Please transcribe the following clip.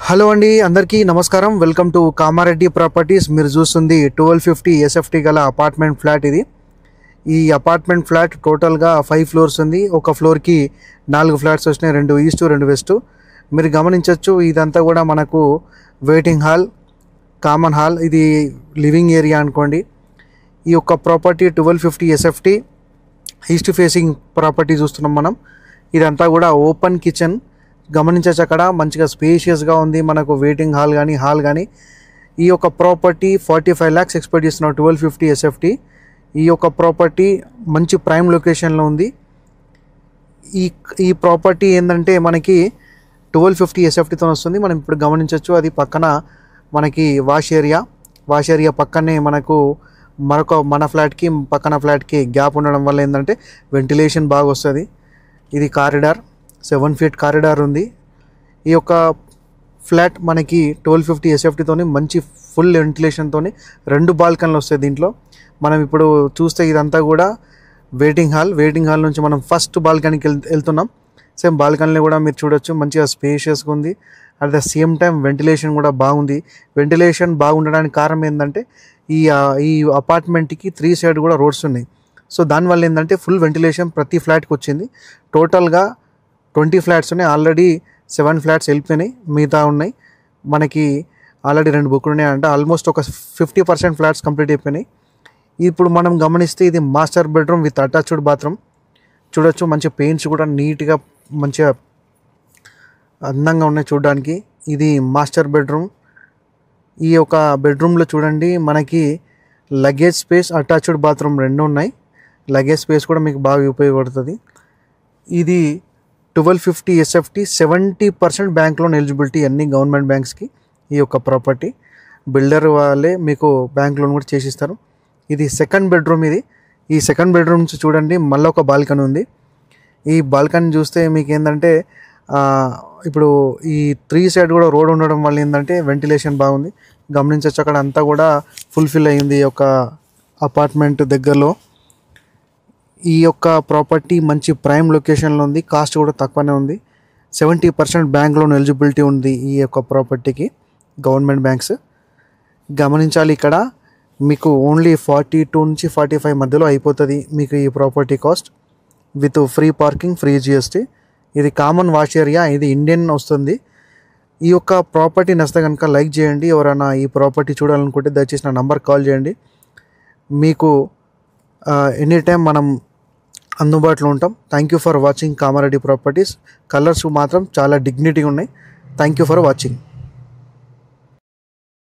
Hello అండి, అందరికీ నమస్కారం. Welcome to Kamareddy properties. మీరు చూస్తుంది 1250 ఎస్ఎఫ్టీ గల అపార్ట్మెంట్ ఫ్లాట్. ఈ అపార్ట్మెంట్ ఫ్లాట్ టోటల్గా 5 ఫ్లోర్స్ ఉంది. ఒక ఫ్లోర్కి 4 ఫ్లాట్స్ వచ్చినాయి, 2 ఈస్ట్ 2 వెస్ట్. మీరు గమనించవచ్చు, ఇదంతా కూడా మనకు వెయిటింగ్ హాల్, కామన్ హాల్, ఇది లివింగ్ ఏరియా అనుకోండి. ఈ యొక్క property 1250 SFT east facing property చూస్తున్నాం మనం. ఇదంతా కూడా ఓపెన్ కిచెన్ గమనించవచ్చు. అక్కడ మంచిగా స్పేషియస్గా ఉంది. మనకు వెయిటింగ్ హాల్ కానీ ఈ యొక్క ప్రాపర్టీ 45 lakhs ఎక్స్పెక్ట్ చేస్తున్నాం 1250 ఎస్ఎఫ్టీ. ఈ యొక్క ప్రాపర్టీ మంచి ప్రైమ్ లొకేషన్లో ఉంది. ఈ ప్రాపర్టీ ఏంటంటే మనకి 1250 ఎస్ఎఫ్టీతో వస్తుంది. మనం ఇప్పుడు గమనించవచ్చు, అది పక్కన మనకి వాష్ ఏరియా పక్కనే మనకు మన ఫ్లాట్కి పక్కన ఫ్లాట్కి గ్యాప్ ఉండడం వల్ల ఏంటంటే వెంటిలేషన్ బాగా వస్తుంది. ఇది కారిడార్, 7 feet కారిడార్ ఉంది. ఈ యొక్క ఫ్లాట్ మనకి 1250 ఎస్ఎఫ్టీతోని మంచి ఫుల్ వెంటిలేషన్తోని 2 బాల్కనీలు వస్తాయి దీంట్లో. మనం ఇప్పుడు చూస్తే ఇదంతా కూడా వెయిటింగ్ హాల్ నుంచి మనం ఫస్ట్ బాల్కనీకి వెళ్తున్నాం. సేమ్ బాల్కనీలో కూడా మీరు చూడొచ్చు, మంచిగా స్పేషియస్గా ఉంది. At the same time ventilation కూడా బాగుంది. వెంటిలేషన్ బాగుండడానికి కారణం ఏంటంటే ఈ అపార్ట్మెంట్కి 3 side కూడా రోడ్స్ ఉన్నాయి. సో దానివల్ల ఏంటంటే ఫుల్ వెంటిలేషన్ ప్రతి ఫ్లాట్కి వచ్చింది. టోటల్గా 20 ఫ్లాట్స్ ఉన్నాయి. ఆల్రెడీ 7 ఫ్లాట్స్ వెళ్ళిపోయినాయి, మిగతా ఉన్నాయి. మనకి ఆల్రెడీ 2 బుక్లు ఉన్నాయంట. ఆల్మోస్ట్ ఒక 50% ఫ్లాట్స్ కంప్లీట్ అయిపోయినాయి. ఇప్పుడు మనం గమనిస్తే ఇది master bedroom with attached bathroom. చూడొచ్చు, మంచి పెయింట్స్ కూడా నీట్గా మంచిగా అందంగా ఉన్నాయి చూడడానికి. ఇది మాస్టర్ బెడ్రూమ్. ఈ యొక్క బెడ్రూమ్లో చూడండి, మనకి లగేజ్ స్పేస్, అటాచ్డ్ బాత్రూమ్ 2 ఉన్నాయి. లగేజ్ స్పేస్ కూడా మీకు బాగా ఉపయోగపడుతుంది. ఇది 1250 ఎస్ఎఫ్టీ 70% బ్యాంక్ లోన్ ఎలిజిబిలిటీ, అన్ని గవర్నమెంట్ బ్యాంక్స్కి. ఈ యొక్క ప్రాపర్టీ బిల్డర్ వాళ్ళే మీకు బ్యాంక్ లోన్ కూడా చేసిస్తారు. ఇది సెకండ్ బెడ్రూమ్. ఈ సెకండ్ బెడ్రూమ్ నుంచి చూడండి, మళ్ళీ ఒక బాల్కనీ ఉంది. ఈ బాల్కనీ చూస్తే మీకు ఏంటంటే ఇప్పుడు ఈ 3 side కూడా రోడ్ ఉండడం వల్ల ఏంటంటే వెంటిలేషన్ బాగుంది. గమనించవచ్చు, అక్కడ అంతా కూడా ఫుల్ఫిల్ అయ్యింది ఈ యొక్క అపార్ట్మెంట్ దగ్గరలో. ఈ యొక్క ప్రాపర్టీ మంచి ప్రైమ్ లొకేషన్లో ఉంది. కాస్ట్ కూడా తక్కువనే ఉంది. 70% బ్యాంక్ లోన్ ఎలిజిబిలిటీ ఉంది ఈ యొక్క ప్రాపర్టీకి, గవర్నమెంట్ బ్యాంక్స్. గమనించాలి, ఇక్కడ మీకు ఓన్లీ 42 నుంచి 45 మధ్యలో అయిపోతుంది మీకు ఈ property cost, with free parking, free GST. ఇది కామన్ వాష్ ఏరియా, ఇది ఇండియన్ వస్తుంది. ఈ యొక్క ప్రాపర్టీ నచ్చితే కనుక లైక్ చేయండి. ఎవరైనా ఈ ప్రాపర్టీ చూడాలనుకుంటే దయచేసి నా నంబర్ కాల్ చేయండి. మీకు ఎనీ టైం మనం అందుబాటులో ఉంటాం. Thank you for watching Kamareddy properties. Colours మాత్రం చాలా డిగ్నిటీగా ఉన్నాయి. Thank you for watching.